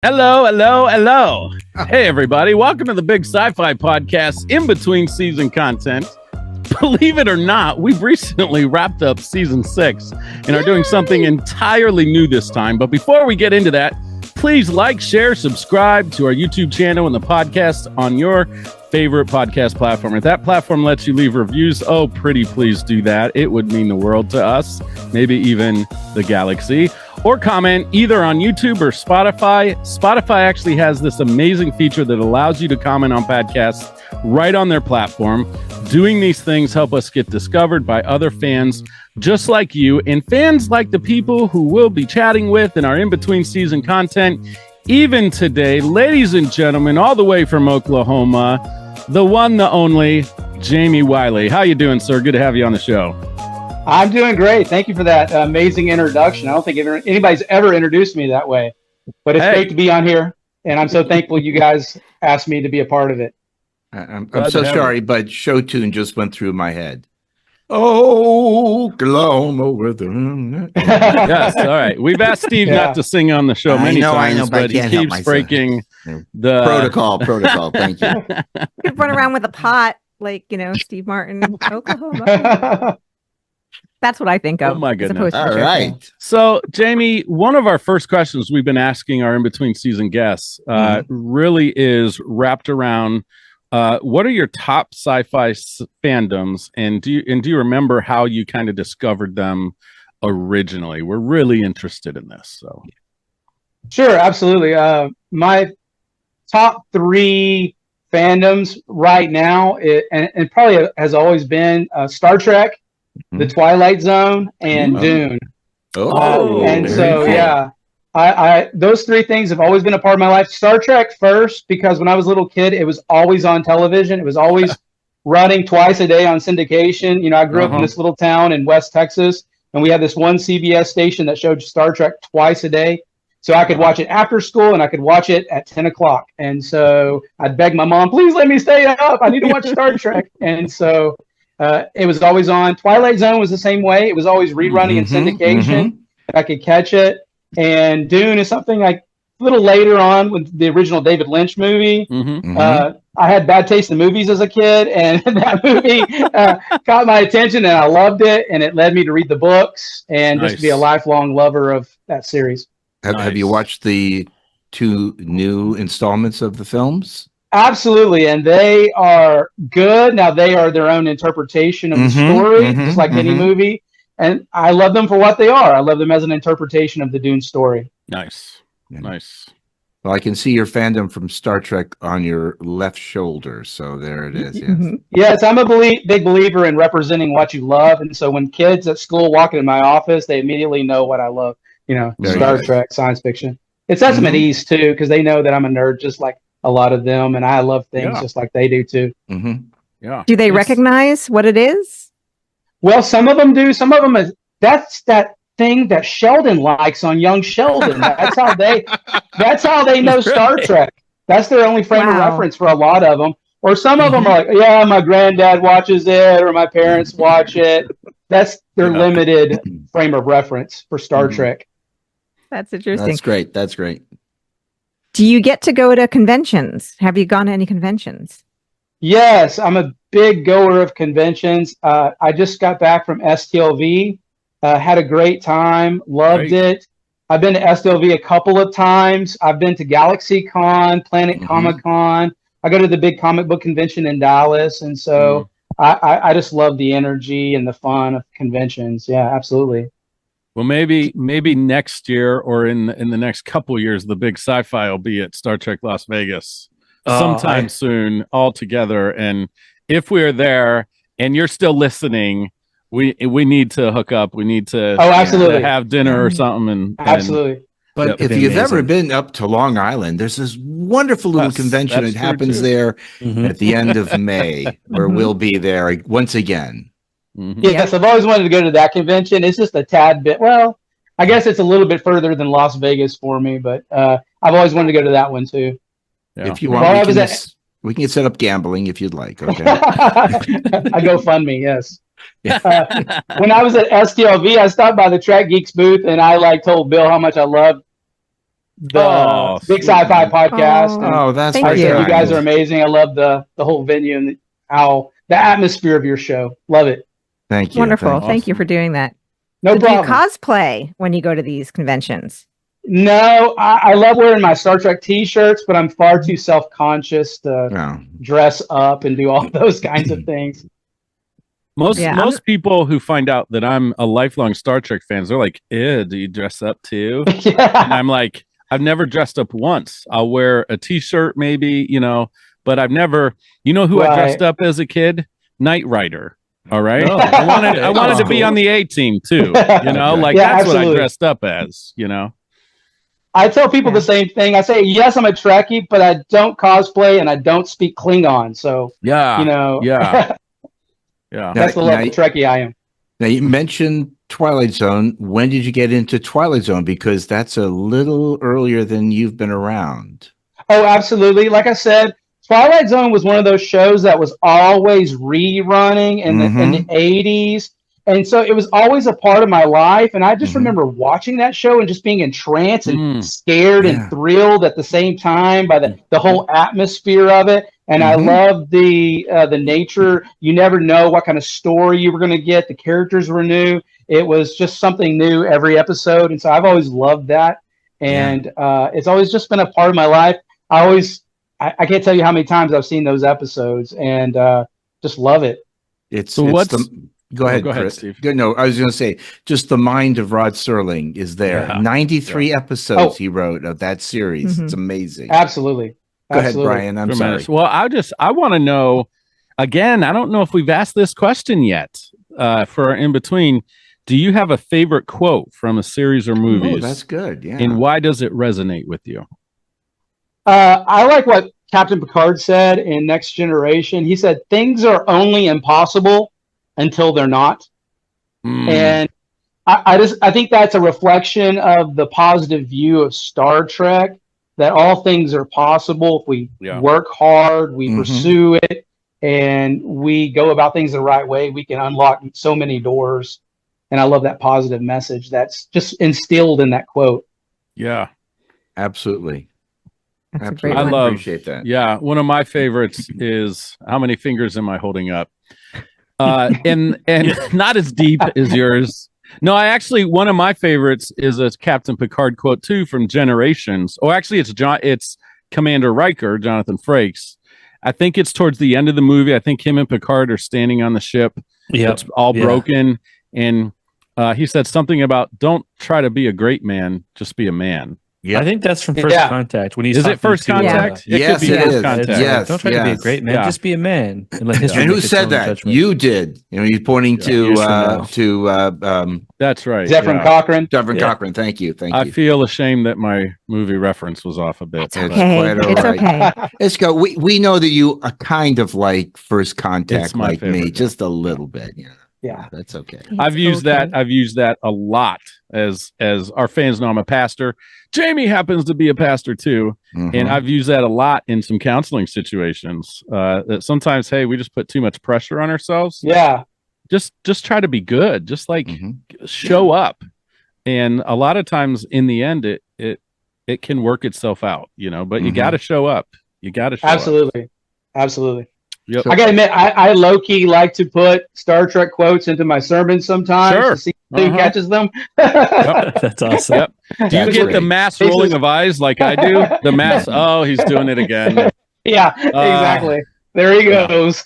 Hello, hello, hello. Hey, everybody. Welcome to the Big Sci-Fi Podcast in between season content. Believe it or not, we've recently wrapped up season 6 and are doing something entirely new this time. But before we get into that, please like, share, subscribe to our YouTube channel and the podcast on your favorite podcast platform. If that platform lets you leave reviews, oh, pretty please do that. It would mean the world to us, maybe even the galaxy. Or comment either on YouTube or Spotify. Spotify actually has this amazing feature that allows you to comment on podcasts right on their platform. Doing these things help us get discovered by other fans just like you, and fans like the people who we'll be chatting with in our in-between season content. Even today, ladies and gentlemen, all the way from Oklahoma, the one, the only, Jamey Wylie. How you doing, sir? Good to have you on the show. I'm doing great. Thank you for that amazing introduction. I don't think anybody's ever introduced me that way, but it's great to be on here, and I'm so thankful you guys asked me to be a part of it. I'm so sorry, but show tune just went through my head. Oklahoma with the Yes, all right. We've asked Steve not to sing on the show many times, but he keeps breaking the protocol. Thank you. You could run around with a pot like, Steve Martin, Oklahoma. That's what I think of. Oh, my goodness. All right. So, Jamey, one of our first questions we've been asking our in-between season guests really is wrapped around what are your top sci-fi fandoms, and do you remember how you kind of discovered them originally? We're really interested in this. So, sure, absolutely. My top 3 fandoms right now, and probably has always been Star Trek, The Twilight Zone, and Dune. And so, cool. I those 3 things have always been a part of my life. Star Trek first, because when I was a little kid, it was always on television. It was always running twice a day on syndication. I grew up in this little town in West Texas, and we had this one CBS station that showed Star Trek twice a day. So I could watch it after school, and I could watch it at 10 o'clock. And so I'd beg my mom, please let me stay up. I need to watch Star Trek. And so it was always on. Twilight Zone was the same way. It was always rerunning in syndication. I could catch it. And Dune is something like a little later on with the original David Lynch movie. I had bad taste in movies as a kid, and that movie caught my attention, and I loved it, and it led me to read the books and just be a lifelong lover of that series. Have you watched the 2 new installments of the films? Absolutely, and they are good. Now, they are their own interpretation of the story, just like any movie. And I love them for what they are. I love them as an interpretation of the Dune story. Nice. Well, I can see your fandom from Star Trek on your left shoulder. So there it is. Yes, yes, I'm a big believer in representing what you love. And so when kids at school walk into my office, they immediately know what I love. Star Trek, science fiction. It's them at ease, too, because they know that I'm a nerd just like a lot of them. And I love things just like they do, too. Yeah. Do they recognize what it is? Well, some of them do. Some of them that's that thing that Sheldon likes on Young Sheldon. That's how they know Star Trek. That's their only frame of reference for a lot of them. Or some of them are like, yeah, my granddad watches it, or my parents watch it. That's their limited frame of reference for Star Trek. That's interesting. That's great. Do you get to go to conventions? Have you gone to any conventions? Yes, I'm a big goer of conventions. I just got back from STLV, had a great time, loved it. I've been to STLV a couple of times. I've been to GalaxyCon, Planet Comic-Con. I go to the big comic book convention in Dallas, and so I just love the energy and the fun of conventions. Yeah, absolutely. Well, maybe next year or in the next couple years, the big Sci-Fi will be at Star Trek Las Vegas. Sometime soon, all together. And if we're there and you're still listening, we need to hook up. We need to absolutely have dinner or something. Absolutely. But if you've ever been up to Long Island, there's this wonderful little convention that happens there at the end of May, where we'll be there once again. Yes, I've always wanted to go to that convention. It's just a tad bit. Well, I guess it's a little bit further than Las Vegas for me, but I've always wanted to go to that one too. Yeah. If you want, we can set up gambling if you'd like. Okay. I go fund me. Yes. When I was at STLV, I stopped by the Track Geeks booth and I told Bill how much I loved the Big Sci-Fi podcast. That's thank very you. You guys are amazing. I love the whole venue and how the atmosphere of your show. Love it. Thank you. Wonderful. Thank you for doing that. No So problem. do you cosplay when you go to these conventions? No, I love wearing my Star Trek T-shirts, but I'm far too self-conscious to dress up and do all those kinds of things. Most people who find out that I'm a lifelong Star Trek fan, they're like, "Ew, do you dress up too?" Yeah. And I'm like, "I've never dressed up once. I'll wear a T-shirt, maybe, but I've never. You know who I dressed up as a kid? Knight Rider. All right. Oh, I wanted to be on the A team too. That's absolutely. what I dressed up as. I tell people the same thing. I say, yes, I'm a Trekkie, but I don't cosplay and I don't speak Klingon. So yeah. That's the level of Trekkie I am. Now you mentioned Twilight Zone. When did you get into Twilight Zone? Because that's a little earlier than you've been around. Oh, absolutely. Like I said, Twilight Zone was one of those shows that was always rerunning in the 80s. And so it was always a part of my life. And I just remember watching that show and just being entranced and scared and thrilled at the same time by the whole atmosphere of it. And I loved the nature. You never know what kind of story you were going to get. The characters were new. It was just something new every episode. And so I've always loved that. And it's always just been a part of my life. I can't tell you how many times I've seen those episodes and just love it. Go ahead, Chris. Steve. No, I was going to say, just the mind of Rod Serling is there. 93 episodes he wrote of that series. It's amazing. Absolutely. Go ahead, Brian. I'm sorry. Well, I want to know, again, I don't know if we've asked this question yet for our in-between. Do you have a favorite quote from a series or movies? Oh, that's good, yeah. And why does it resonate with you? I like what Captain Picard said in Next Generation. He said, things are only impossible until they're not. And I think that's a reflection of the positive view of Star Trek, that all things are possible if we work hard, we pursue it, and we go about things the right way. We can unlock so many doors. And I love that positive message that's just instilled in that quote. Yeah, absolutely. That's Absolutely. A great I appreciate that. Yeah, one of my favorites is how many fingers am I holding up? And not as deep as yours. No, one of my favorites is a Captain Picard quote too from Generations. Oh, actually, it's Commander Riker, Jonathan Frakes. I think it's towards the end of the movie. I think him and Picard are standing on the ship. It's all broken, and he said something about "Don't try to be a great man, just be a man." Yeah, I think that's from First Contact. When he's is it First Contact? Yes, it is. Yes, don't try to be a great man, just be a man. And let history. And who said that? Judgment. You did. He's pointing to that's right. Zefram Cochrane. Zefram Cochrane. Thank you. I feel ashamed that my movie reference was off a bit. It's okay. It's okay. Let's go. We know that you are kind of like First Contact, like me, just a little bit. Yeah, that's okay. I've used that a lot as our fans know I'm a pastor. Jamey happens to be a pastor too, and I've used that a lot in some counseling situations. That sometimes, hey, we just put too much pressure on ourselves. Yeah, just try to be good. Just like show up, and a lot of times in the end, it can work itself out. But you got to show up. You got to show up. Absolutely. Yep. I gotta admit, I low key like to put Star Trek quotes into my sermons sometimes to see who catches them. That's awesome. Yep. Do you get the mass rolling of eyes like I do? The mass. Oh, he's doing it again. Yeah, exactly. There he goes.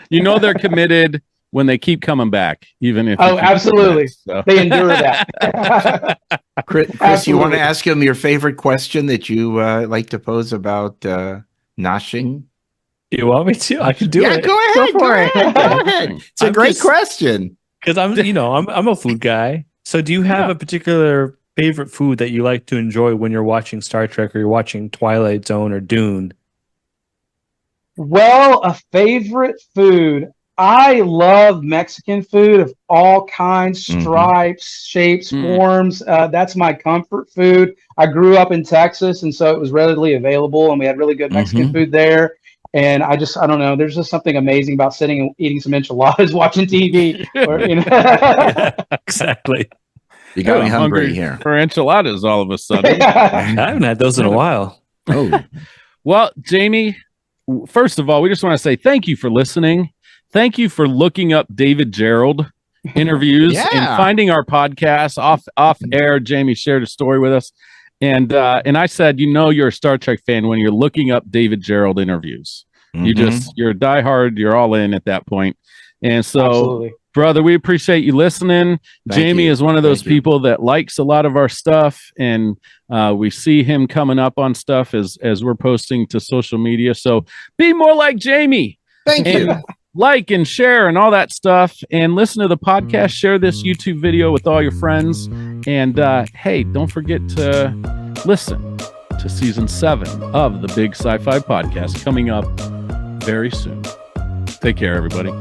They're committed when they keep coming back, even if. Oh, absolutely. They endure that. Chris, you want to ask him your favorite question that you like to pose about noshing? You want me to? I can do it. Go ahead. Go ahead. It's a great question. Because I'm a food guy. So do you have a particular favorite food that you like to enjoy when you're watching Star Trek or you're watching Twilight Zone or Dune? Well, a favorite food. I love Mexican food of all kinds, stripes, shapes, forms. That's my comfort food. I grew up in Texas, and so it was readily available, and we had really good Mexican food there. And I don't know. There's just something amazing about sitting and eating some enchiladas, watching TV. Exactly. You got me hungry here for enchiladas all of a sudden. I haven't had those in a while. Oh, well, Jamey, first of all, we just want to say thank you for listening. Thank you for looking up David Gerald interviews and finding our podcast off air. Jamey shared a story with us, and I said, you're a Star Trek fan when you're looking up David Gerald interviews. You're a diehard. You're all in at that point, and so. Absolutely. Brother, we appreciate you listening. Jamey is one of those people that likes a lot of our stuff, and we see him coming up on stuff as we're posting to social media. So be more like Jamey. Thank you. Like and share and all that stuff, and listen to the podcast. Share this YouTube video with all your friends, and hey, don't forget to listen to season 7 of the Big Sci-Fi Podcast coming up very soon. Take care, everybody.